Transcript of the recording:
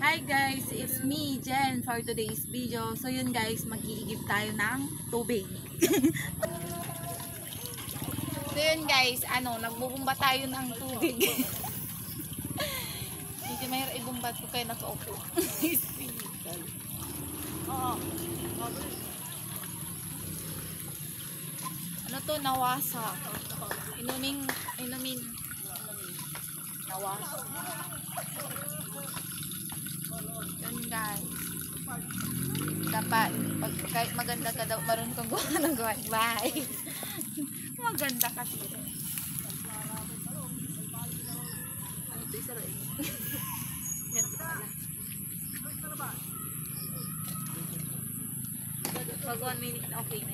Hi guys, it's me, Jen, for today's video. So yun guys, mag-iigib tayo ng tubig. So yun guys, nagbubumba tayo ng tubig. Hindi mahirap ibumba ko kaya nakaupo. Ano to, nawasa. Inumin nawasa. Yun guys. Dapat, kahit maganda ka daw, marunong kang gawa ng gawa. Bye. Maganda kasi rin. Ano ito isa rin? Ganito pala. Pag 1 minute na okay na